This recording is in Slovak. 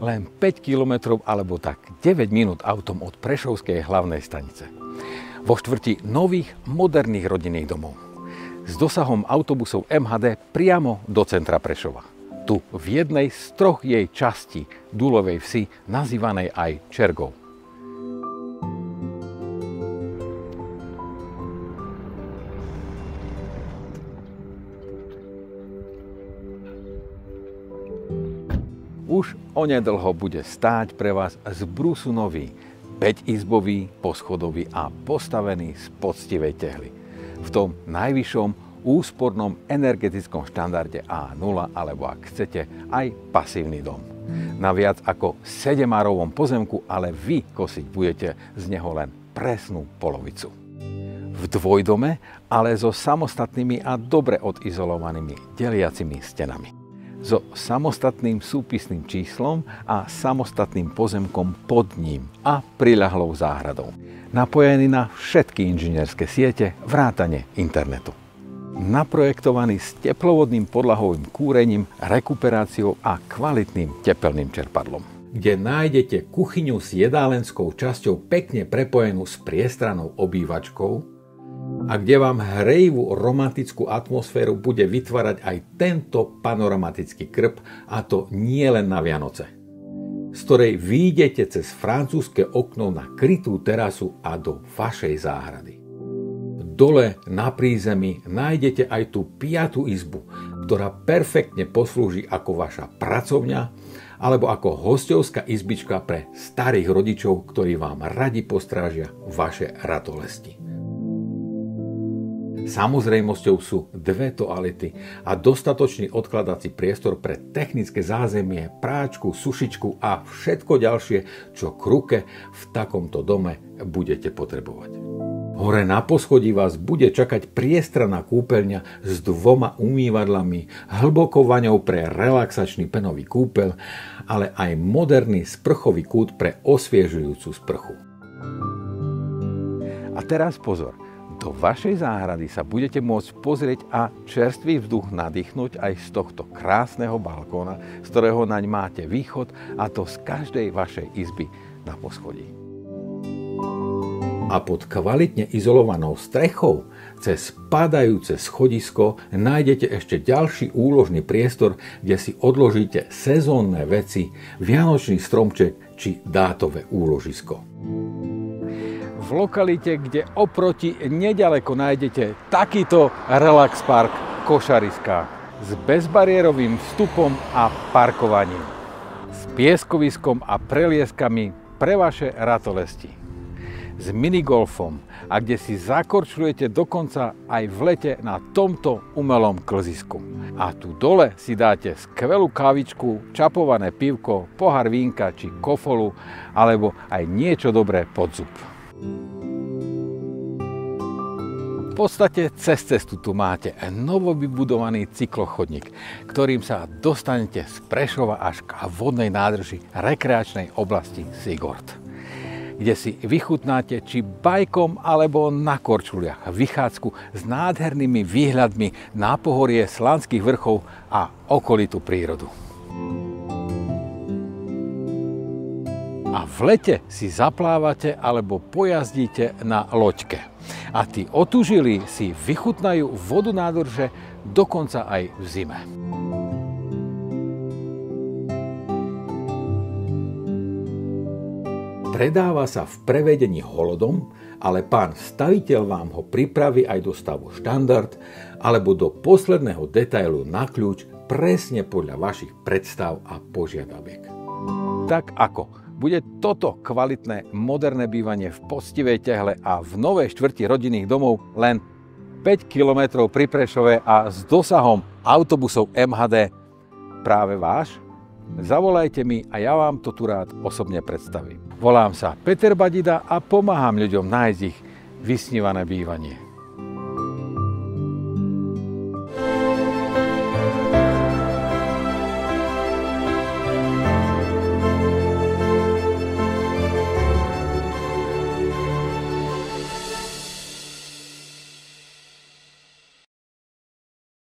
len 5 kilometrov alebo tak 9 minút autom od Prešovskej hlavnej stanice. Vo štvrti nových, moderných rodinných domov. S dosahom autobusov MHD priamo do centra Prešova. Tu v jednej z troch jej častí Dúlovej vsi, nazývanej aj Čergov. Už onedlho bude stáť pre vás z brúsu nový, 5-izbový, poschodový a postavený z poctivej tehly. V tom najvyššom úspornom energetickom štandarde A0, alebo ak chcete, aj pasívny dom. Na viac ako 7-arovom pozemku, ale vy kosiť budete z neho len presnú polovicu. V dvojdome, ale so samostatnými a dobre odizolovanými deliacimi stenami. So samostatným súpisným číslom a samostatným pozemkom pod ním a priľahlou záhradou. Napojený na všetky inžinierské siete vrátane internetu. Naprojektovaný s teplovodným podlahovým kúrením, rekuperáciou a kvalitným tepelným čerpadlom. Kde nájdete kuchyňu s jedálenskou časťou pekne prepojenú s priestranou obývačkou, a kde vám hrejivú romantickú atmosféru bude vytvárať aj tento panoramatický krb, a to nie len na Vianoce, z ktorej výjdete cez francúzske okno na krytú terasu a do vašej záhrady. Dole na prízemí nájdete aj tú 5. izbu, ktorá perfektne poslúži ako vaša pracovňa alebo ako hosťovská izbička pre starých rodičov, ktorí vám radi postrážia vaše ratolesti. Samozrejmosťou sú 2 toalety a dostatočný odkladací priestor pre technické zázemie, práčku, sušičku a všetko ďalšie, čo k ruke v takomto dome budete potrebovať. Hore na poschodí vás bude čakať priestranná kúpeľňa s 2 umývadlami, hlbokou vaňou pre relaxačný penový kúpeľ, ale aj moderný sprchový kút pre osviežujúcu sprchu. A teraz pozor. Do vašej záhrady sa budete môcť pozrieť a čerstvý vzduch nadýchnuť aj z tohto krásneho balkóna, z ktorého naň máte východ, a to z každej vašej izby na poschodí. A pod kvalitne izolovanou strechou cez padajúce schodisko nájdete ešte ďalší úložný priestor, kde si odložíte sezónne veci, vianočný stromček či dátové úložisko. V lokalite, kde oproti neďaleko nájdete takýto relax park Košariská s bezbariérovým vstupom a parkovaním, s pieskoviskom a prelieskami pre vaše ratolesti, s minigolfom a kde si zakorčľujete dokonca aj v lete na tomto umelom klzisku. A tu dole si dáte skvelú kávičku, čapované pivko, pohár vínka či kofolu alebo aj niečo dobré pod zub. V podstate cez cestu tu máte novovybudovaný cyklochodník, ktorým sa dostanete z Prešova až k vodnej nádrži rekreačnej oblasti Sigort, kde si vychutnáte či bajkom alebo na korčuliach vychádzku s nádhernými výhľadmi na pohorie Slanských vrchov a okolitú prírodu. A v lete si zaplávate alebo pojazdíte na loďke. A tí otužilí si vychutnajú vodu nádrže dokonca aj v zime. Predáva sa v prevedení holodom, ale pán staviteľ vám ho pripraví aj do stavu štandard alebo do posledného detailu na kľúč presne podľa vašich predstav a požiadaviek. Tak ako bude toto kvalitné, moderné bývanie v poctivej tehle a v novej štvrti rodinných domov len 5 kilometrov pri Prešove a s dosahom autobusov MHD práve váš? Zavolajte mi a ja vám to tu rád osobne predstavím. Volám sa Peter Badida a pomáham ľuďom nájsť ich vysnívané bývanie.